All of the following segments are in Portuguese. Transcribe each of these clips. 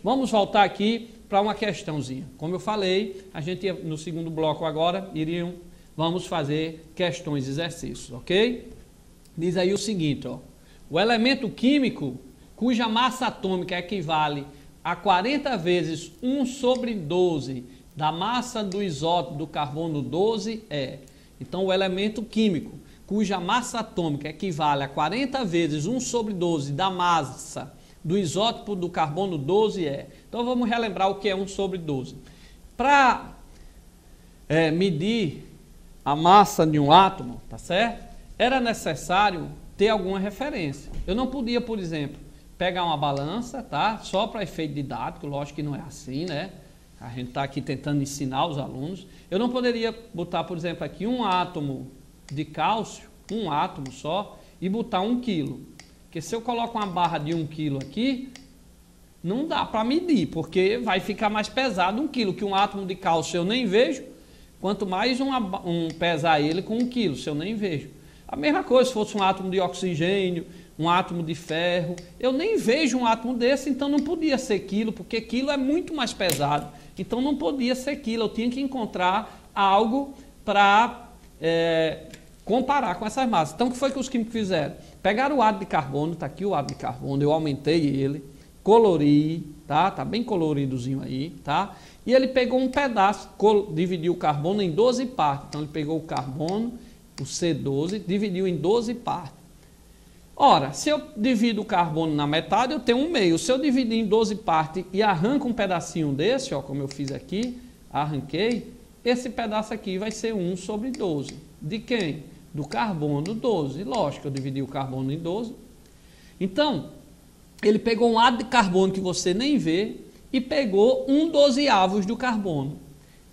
Vamos voltar aqui para uma questãozinha. Como eu falei, a gente no segundo bloco agora vamos fazer questões e exercícios, ok? Diz aí o seguinte, ó. O elemento químico cuja massa atômica equivale a 40 vezes 1 sobre 12 da massa do isótopo do carbono 12 é. Então, o elemento químico cuja massa atômica equivale a 40 vezes 1 sobre 12 da massa do isótopo do carbono 12 é. Então, vamos relembrar o que é 1 sobre 12. Para medir a massa de um átomo, tá certo? Era necessário ter alguma referência. Eu não podia, por exemplo, pegar uma balança, tá? Só para efeito didático, lógico que não é assim, né? A gente está aqui tentando ensinar os alunos. Eu não poderia botar, por exemplo, aqui um átomo de cálcio, um átomo só, e botar 1 quilo. Porque se eu coloco uma barra de 1 quilo aqui, não dá para medir, porque vai ficar mais pesado 1 quilo, que um átomo de cálcio eu nem vejo, quanto mais pesar ele com 1 quilo, se eu nem vejo. A mesma coisa se fosse um átomo de oxigênio, um átomo de ferro, eu nem vejo um átomo desse, então não podia ser quilo, porque quilo é muito mais pesado. Então não podia ser quilo, eu tinha que encontrar algo para comparar com essas massas. Então o que foi que os químicos fizeram? Pegaram o átomo de carbono, está aqui o átomo de carbono, eu aumentei ele, colori, tá? Tá bem coloridozinho aí, tá? E ele pegou um pedaço, dividiu o carbono em 12 partes. Então ele pegou o carbono, o C12, dividiu em 12 partes. Ora, se eu divido o carbono na metade, eu tenho 1/2. Se eu dividir em 12 partes e arranco um pedacinho desse, ó, como eu fiz aqui, arranquei, esse pedaço aqui vai ser 1 sobre 12. De quem? Do carbono 12. Lógico, eu dividi o carbono em 12. Então, ele pegou um átomo de carbono que você nem vê e pegou 1/12 do carbono.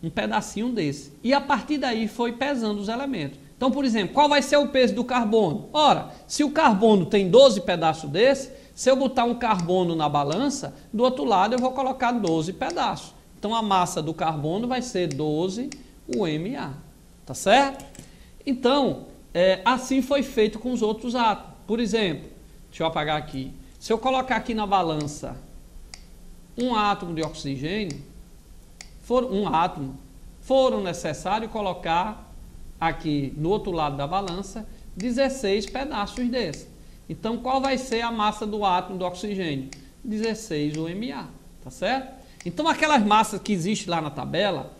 Um pedacinho desse. E a partir daí foi pesando os elementos. Então, por exemplo, qual vai ser o peso do carbono? Ora, se o carbono tem 12 pedaços desse, se eu botar um carbono na balança, do outro lado eu vou colocar 12 pedaços. Então, a massa do carbono vai ser 12 UMA. Tá certo? Então, assim foi feito com os outros átomos. Por exemplo, deixa eu apagar aqui. Se eu colocar aqui na balança um átomo de oxigênio, foram necessário colocar aqui no outro lado da balança 16 pedaços desse. Então, qual vai ser a massa do átomo do oxigênio? 16 UMA, tá certo? Então, aquelas massas que existem lá na tabela,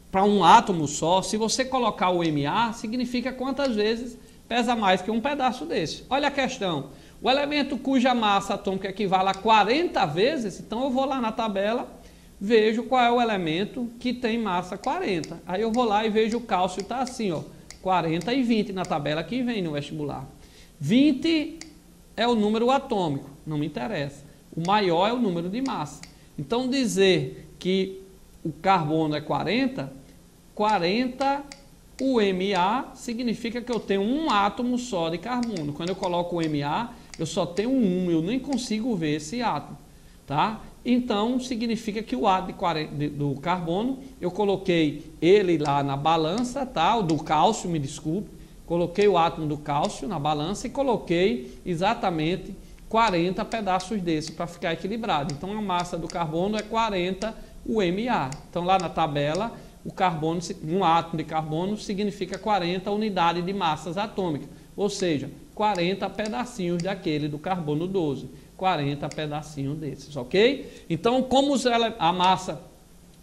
para um átomo só, se você colocar o MA, significa quantas vezes pesa mais que um pedaço desse. Olha a questão. O elemento cuja massa atômica equivale a 40 vezes, então eu vou lá na tabela, vejo qual é o elemento que tem massa 40. Aí eu vou lá e vejo o cálcio está assim, ó, 40 e 20 na tabela que vem no vestibular. 20 é o número atômico, não me interessa. O maior é o número de massa. Então dizer que o carbono é 40 UMA significa que eu tenho um átomo só de carbono. Quando eu coloco o MA, eu só tenho eu nem consigo ver esse átomo, tá? Então, significa que o átomo do carbono, eu coloquei ele lá na balança, tá? O do cálcio, me desculpe. Coloquei o átomo do cálcio na balança e coloquei exatamente 40 pedaços desse para ficar equilibrado. Então, a massa do carbono é 40 UMA. Então, lá na tabela, o carbono, um átomo de carbono significa 40 unidades de massas atômicas. Ou seja, 40 pedacinhos daquele do carbono 12. 40 pedacinhos desses, ok? Então, como a massa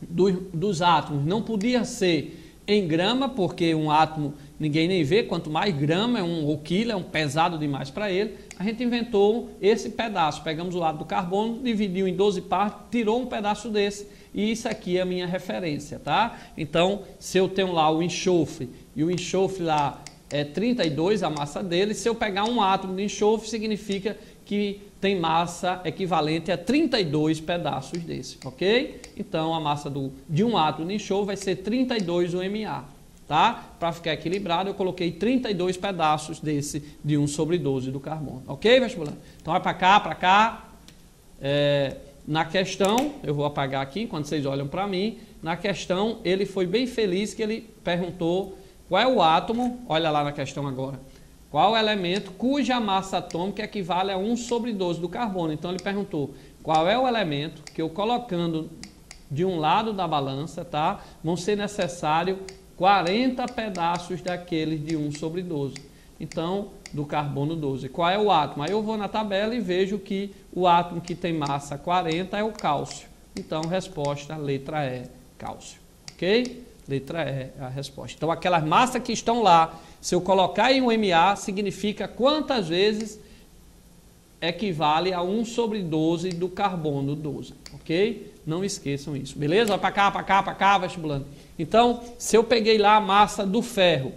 dos átomos não podia ser em grama, porque um átomo ninguém nem vê, quanto mais grama ou quilo, é um pesado demais para ele, a gente inventou esse pedaço. Pegamos o átomo do carbono, dividiu em 12 partes, tirou um pedaço desse, e isso aqui é a minha referência, tá? Então, se eu tenho lá o enxofre, e o enxofre lá é 32, a massa dele, se eu pegar um átomo de enxofre, significa que tem massa equivalente a 32 pedaços desse, ok? Então, a massa de um átomo de enxofre vai ser 32 UMA, tá? Para ficar equilibrado, eu coloquei 32 pedaços desse de 1 sobre 12 do carbono, ok, vestibular? Então, vai para cá. Na questão, eu vou apagar aqui, enquanto vocês olham para mim, na questão, ele foi bem feliz que ele perguntou qual é o átomo, olha lá na questão agora, qual é o elemento cuja massa atômica equivale a 1 sobre 12 do carbono. Então, ele perguntou qual é o elemento que eu colocando de um lado da balança, tá? Vão ser necessários 40 pedaços daqueles de 1 sobre 12. Então, do carbono 12. Qual é o átomo? Aí eu vou na tabela e vejo que o átomo que tem massa 40 é o cálcio. Então, resposta, letra E, cálcio. Ok? Letra E é a resposta. Então, aquelas massas que estão lá, se eu colocar em um MA, significa quantas vezes equivale a 1 sobre 12 do carbono 12. Ok? Não esqueçam isso. Beleza? Vai para cá, vestibulando. Então, se eu peguei lá a massa do ferro,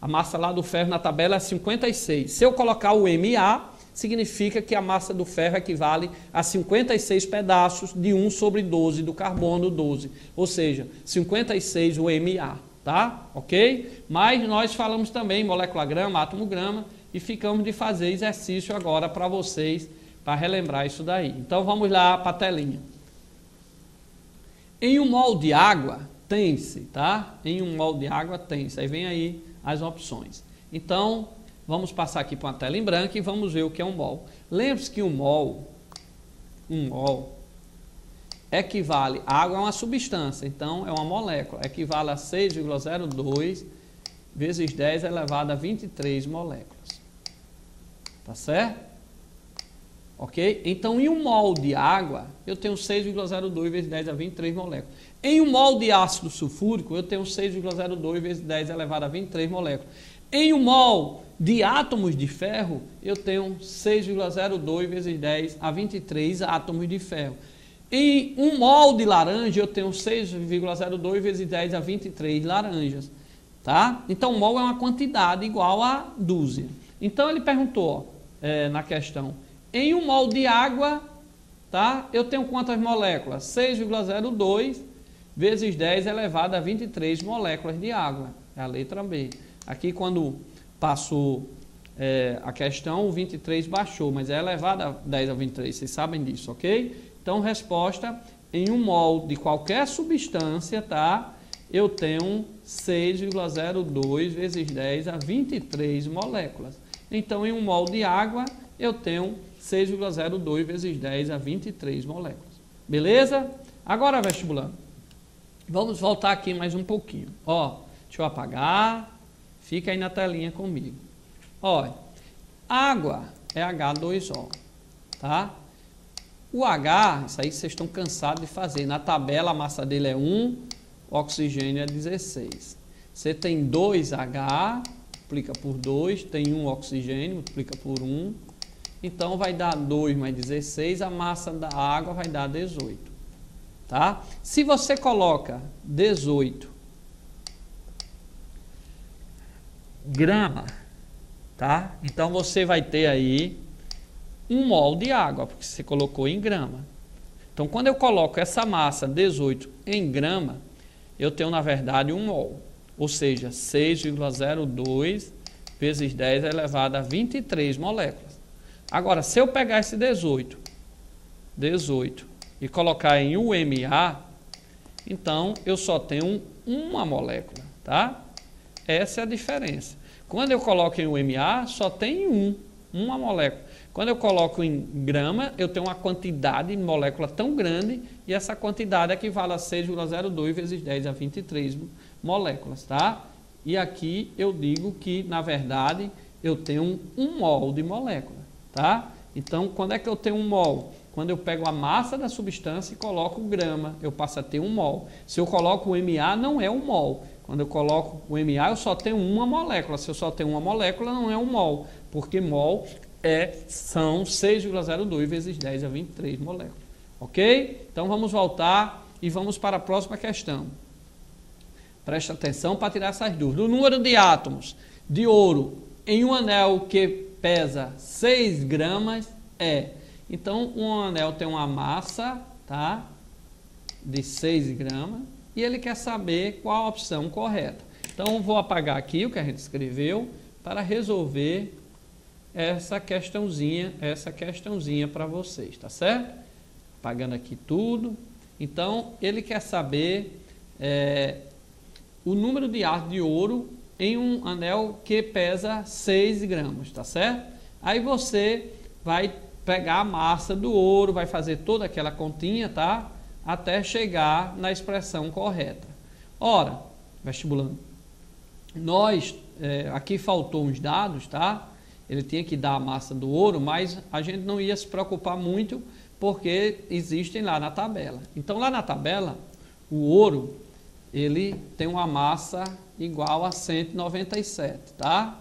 a massa lá do ferro na tabela é 56. Se eu colocar o MA, significa que a massa do ferro equivale a 56 pedaços de 1 sobre 12 do carbono 12. Ou seja, 56 o MA, tá? Ok? Mas nós falamos também molécula-grama, átomo-grama e ficamos de fazer exercício agora para vocês, para relembrar isso daí. Então vamos lá para a telinha. Em um mol de água, tem-se, tá? Em um mol de água, tem-se. Aí vem aí as opções. Então, vamos passar aqui para uma tela em branco e vamos ver o que é um mol. Lembre-se que um mol equivale, a água é uma substância, então é uma molécula, equivale a 6,02 vezes 10 elevado a 23 moléculas. Tá certo? Ok? Então, em um mol de água, eu tenho 6,02 vezes 10 a 23 moléculas. Em um mol de ácido sulfúrico, eu tenho 6,02 vezes 10 elevado a 23 moléculas. Em um mol de átomos de ferro, eu tenho 6,02 vezes 10 a 23 átomos de ferro. Em um mol de laranja, eu tenho 6,02 vezes 10 a 23 laranjas. Tá? Então, mol é uma quantidade igual a dúzia. Então, ele perguntou na questão, em um mol de água, tá? Eu tenho quantas moléculas? 6,02 vezes 10 elevado a 23 moléculas de água. É a letra B. Aqui, quando passou a questão, o 23 baixou, mas é elevado a 10 a 23. Vocês sabem disso, ok? Então, resposta, em um mol de qualquer substância, tá? Eu tenho 6,02 vezes 10 a 23 moléculas. Então, em um mol de água, eu tenho 6,02 vezes 10 a 23 moléculas. Beleza? Agora, vestibulando, vamos voltar aqui mais um pouquinho. Ó, deixa eu apagar. Fica aí na telinha comigo. Olha, água é H2O, tá? O H, isso aí vocês estão cansados de fazer. Na tabela, a massa dele é 1, o oxigênio é 16. Você tem 2H, multiplica por 2, tem 1 oxigênio, multiplica por 1. Então, vai dar 2 mais 16, a massa da água vai dar 18. Tá? Se você coloca 18 grama, tá? Então, você vai ter aí 1 mol de água, porque você colocou em grama. Então, quando eu coloco essa massa 18 em grama, eu tenho, na verdade, 1 mol. Ou seja, 6,02 vezes 10 elevado a 23 moléculas. Agora, se eu pegar esse 18 e colocar em UMA, então eu só tenho uma molécula, tá? Essa é a diferença. Quando eu coloco em UMA, só tem uma molécula. Quando eu coloco em grama, eu tenho uma quantidade de molécula tão grande e essa quantidade equivale a 6,02 vezes 10 a 23 moléculas, tá? E aqui eu digo que, na verdade, eu tenho 1 mol de molécula. Tá? Então, quando é que eu tenho 1 mol? Quando eu pego a massa da substância e coloco grama, eu passo a ter 1 mol. Se eu coloco o MA, não é 1 mol. Quando eu coloco o MA, eu só tenho uma molécula. Se eu só tenho uma molécula, não é 1 mol, porque mol são 6,02 vezes 10 a 23 moléculas. Ok? Então, vamos voltar e vamos para a próxima questão. Presta atenção para tirar essas dúvidas. O número de átomos de ouro em um anel que pesa 6 gramas é. Então, um anel tem uma massa, tá, de 6 gramas e ele quer saber qual a opção correta. Então, vou apagar aqui o que a gente escreveu para resolver essa questãozinha para vocês, tá certo? Apagando aqui tudo. Então, ele quer saber o número de átomos de ouro em um anel que pesa 6 gramas, tá certo? Aí você vai pegar a massa do ouro, vai fazer toda aquela continha, tá? Até chegar na expressão correta. Ora, vestibulando, nós, aqui faltou uns dados, tá? Ele tinha que dar a massa do ouro, mas a gente não ia se preocupar muito, porque existem lá na tabela. Então, lá na tabela, o ouro, ele tem uma massa igual a 197, tá?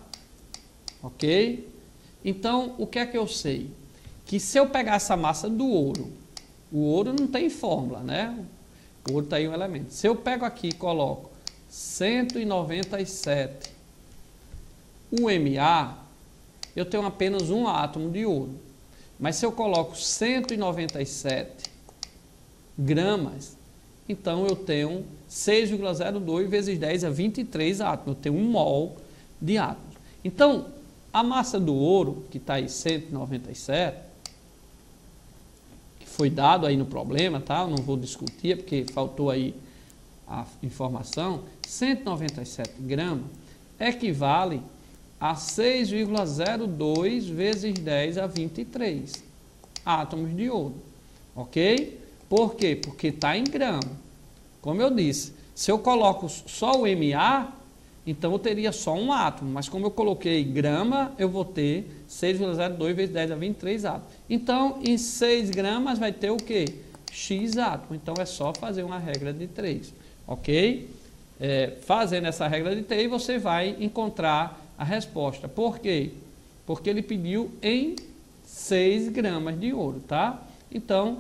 Ok? Então, o que é que eu sei? Que se eu pegar essa massa do ouro, o ouro não tem fórmula, né? O ouro está aí um elemento. Se eu pego aqui e coloco 197 UMA, eu tenho apenas um átomo de ouro. Mas se eu coloco 197 gramas, então eu tenho 6,02 vezes 10 a 23 átomos. Eu tenho 1 mol de átomos. Então, a massa do ouro, que está aí 197, que foi dado aí no problema, tá? Eu não vou discutir, porque faltou aí a informação. 197 gramas equivale a 6,02 vezes 10 a 23 átomos de ouro. Ok? Por quê? Porque está em grama. Como eu disse, se eu coloco só o MA, então eu teria só um átomo. Mas como eu coloquei grama, eu vou ter 6,02 vezes 10 a 23 átomos. Então, em 6 gramas vai ter o quê? X átomos. Então, é só fazer uma regra de 3. Ok? Fazendo essa regra de 3, você vai encontrar a resposta. Por quê? Porque ele pediu em 6 gramas de ouro, tá? Então,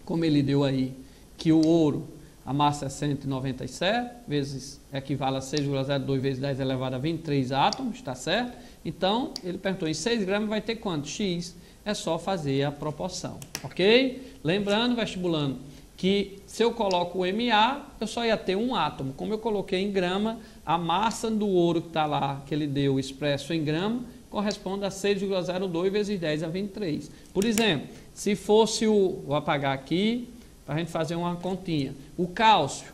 como ele deu aí que o ouro, a massa é 197, vezes equivale a 6,02 vezes 10 elevado a 23 átomos, tá certo? Então, ele perguntou, em 6 gramas vai ter quanto? X. É só fazer a proporção, ok? Lembrando, vestibulando, que se eu coloco o MA, eu só ia ter um átomo. Como eu coloquei em grama, a massa do ouro que está lá, que ele deu expresso em grama, corresponde a 6,02 vezes 10 a 23. Por exemplo, se fosse o... Vou apagar aqui, para a gente fazer uma continha. O cálcio,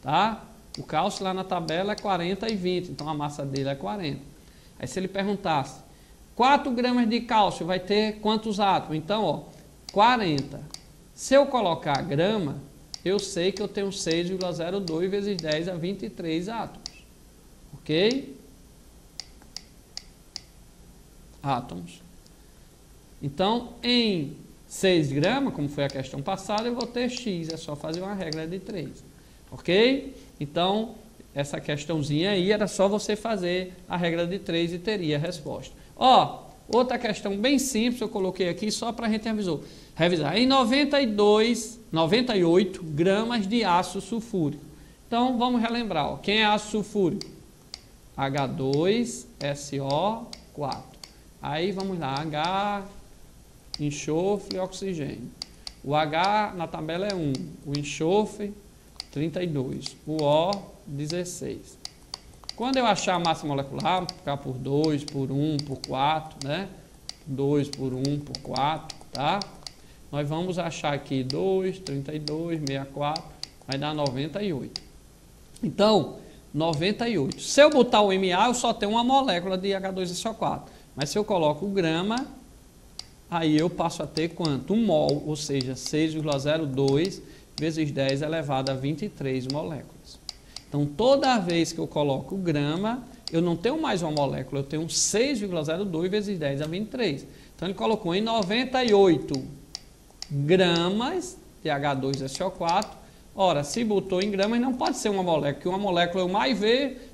tá? O cálcio lá na tabela é 40 e 20, então a massa dele é 40. Aí se ele perguntasse, 4 gramas de cálcio vai ter quantos átomos? Então, ó, 40. Se eu colocar grama, eu sei que eu tenho 6,02 vezes 10 a 23 átomos. Ok? Átomos. Então, em 6 gramas, como foi a questão passada, eu vou ter X. É só fazer uma regra de 3. Ok? Então, essa questãozinha aí era só você fazer a regra de 3 e teria a resposta. Ó, outra questão bem simples, eu coloquei aqui só para a gente revisar. Em 98 gramas de ácido sulfúrico. Então, vamos relembrar. Ó. Quem é ácido sulfúrico? H2SO4. Aí, vamos lá. H, enxofre e oxigênio. O H na tabela é 1. O enxofre, 32. O O, 16. Quando eu achar a massa molecular, vou ficar por 2, por 1, por 4, né? 2 por 1, por 4, tá? Nós vamos achar aqui 2, 32, 64, vai dar 98. Então, 98. Se eu botar o MA, eu só tenho uma molécula de H2SO4. Mas se eu coloco o grama, aí eu passo a ter quanto? 1 mol, ou seja, 6,02 vezes 10 elevado a 23 moléculas. Então, toda vez que eu coloco grama, eu não tenho mais uma molécula, eu tenho 6,02 vezes 10 a 23. Então, ele colocou em 98 gramas de H2SO4. Ora, se botou em gramas, não pode ser uma molécula, porque uma molécula eu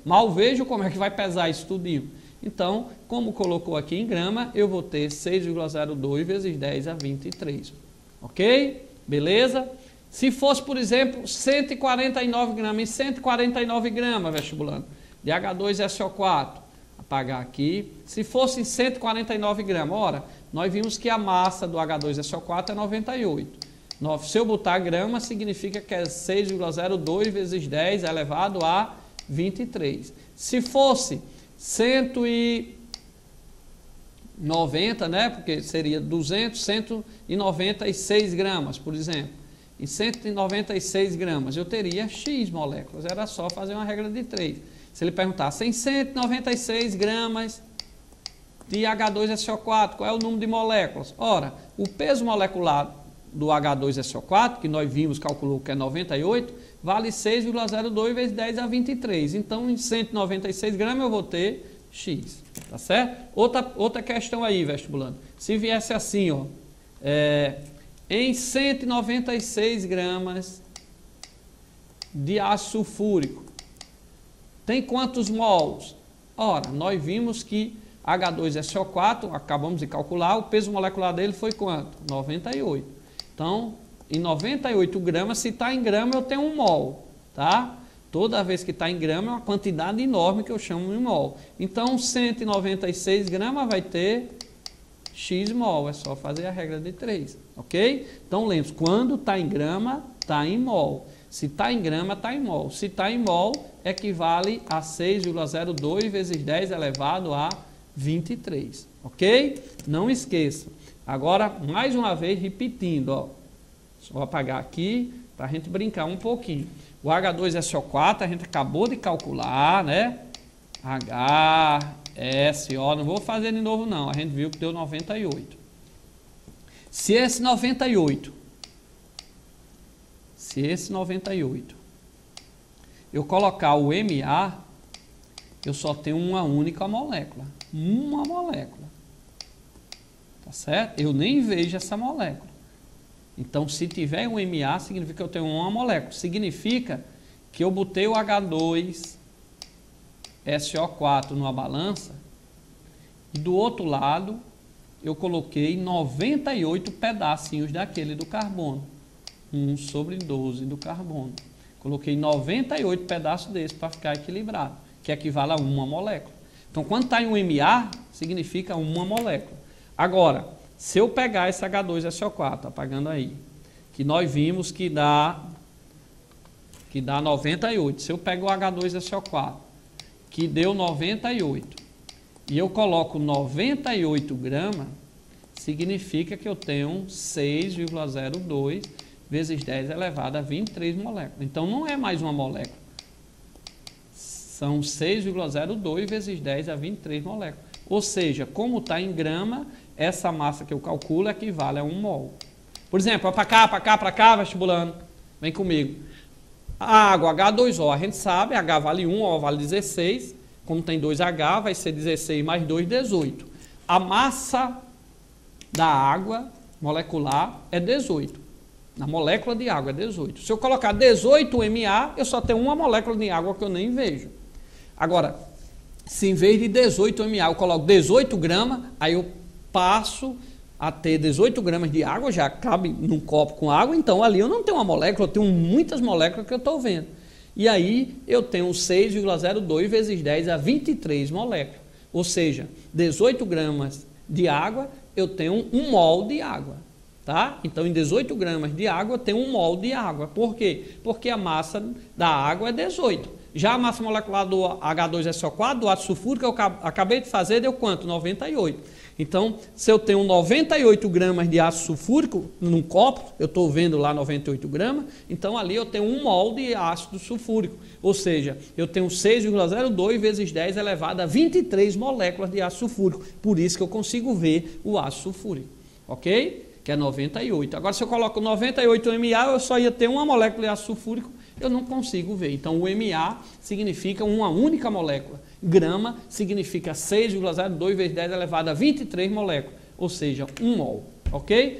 mal vejo como é que vai pesar isso tudinho. Então, como colocou aqui em grama, eu vou ter 6,02 vezes 10 a 23. Ok? Beleza? Se fosse, por exemplo, 149 gramas, em 149 gramas, vestibulando, de H2SO4, apagar aqui. Se fosse em 149 gramas, ora, nós vimos que a massa do H2SO4 é 98. Se eu botar grama, significa que é 6,02 vezes 10 elevado a 23. Se fosse 190, né? Porque seria 196 gramas, por exemplo. Em 196 gramas, eu teria X moléculas. Era só fazer uma regra de 3. Se ele perguntasse em 196 gramas de H2SO4, qual é o número de moléculas? Ora, o peso molecular do H2SO4, que nós vimos, calculou que é 98, vale 6,02 vezes 10 a 23. Então, em 196 gramas eu vou ter X, tá certo? Outra questão aí, vestibulando. Se viesse assim, ó, em 196 gramas de ácido sulfúrico, tem quantos mols? Ora, nós vimos que H2SO4, acabamos de calcular, o peso molecular dele foi quanto? 98. Então, em 98 gramas, se está em grama, eu tenho 1 mol, tá? Toda vez que está em grama, é uma quantidade enorme que eu chamo de mol. Então, 196 gramas vai ter X mol, é só fazer a regra de 3, ok? Então, lembre-se, quando está em grama, está em mol. Se está em grama, está em mol. Se está em mol, equivale a 6,02 vezes 10 elevado a 23, ok? Não esqueça. Agora, mais uma vez, repetindo, ó. Só apagar aqui para a gente brincar um pouquinho. O H2SO4 a gente acabou de calcular, né? HSO, não vou fazer de novo não, a gente viu que deu 98. Se esse 98 eu colocar o MA, eu só tenho uma única molécula. Uma molécula. Tá certo? Eu nem vejo essa molécula. Então, se tiver um MA, significa que eu tenho uma molécula. Significa que eu botei o H2SO4 numa balança e do outro lado eu coloquei 98 pedacinhos daquele do carbono. 1 sobre 12 do carbono. Coloquei 98 pedaços desse para ficar equilibrado, que equivale a uma molécula. Então, quando está em um MA, significa uma molécula. Agora, se eu pegar esse H2SO4, apagando aí, que nós vimos que dá 98. Se eu pego o H2SO4, que deu 98, e eu coloco 98 gramas, significa que eu tenho 6,02 vezes 10 elevado a 23 moléculas. Então, não é mais uma molécula. São 6,02 vezes 10 a 23 moléculas. Ou seja, como está em grama, essa massa que eu calculo equivale a 1 mol. Por exemplo, para cá, vestibulando. Vem comigo. A água H2O, a gente sabe, H vale 1, O vale 16. Como tem 2H, vai ser 16 mais 2, 18. A massa da água molecular é 18. Na molécula de água é 18. Se eu colocar 18 MA, eu só tenho uma molécula de água que eu nem vejo. Agora, se em vez de 18 MA eu coloco 18 gramas, aí eu passo a ter 18 gramas de água, já cabe num copo com água, então ali eu não tenho uma molécula, eu tenho muitas moléculas que eu estou vendo. E aí eu tenho 6,02 vezes 10 a 23 moléculas. Ou seja, 18 gramas de água, eu tenho 1 mol de água. Tá? Então, em 18 gramas de água, tem 1 mol de água. Por quê? Porque a massa da água é 18. Já a massa molecular do H2SO4, do ácido sulfúrico, que eu acabei de fazer, deu quanto? 98. Então, se eu tenho 98 gramas de ácido sulfúrico num copo, eu estou vendo lá 98 gramas, então ali eu tenho 1 mol de ácido sulfúrico. Ou seja, eu tenho 6,02 vezes 10 elevado a 23 moléculas de ácido sulfúrico. Por isso que eu consigo ver o ácido sulfúrico. Ok? Que é 98. Agora, se eu coloco 98 MA, eu só ia ter uma molécula de ácido sulfúrico, eu não consigo ver. Então, o MA significa uma única molécula. Grama significa 6,02 vezes 10 elevado a 23 moléculas, ou seja, 1 mol. Ok?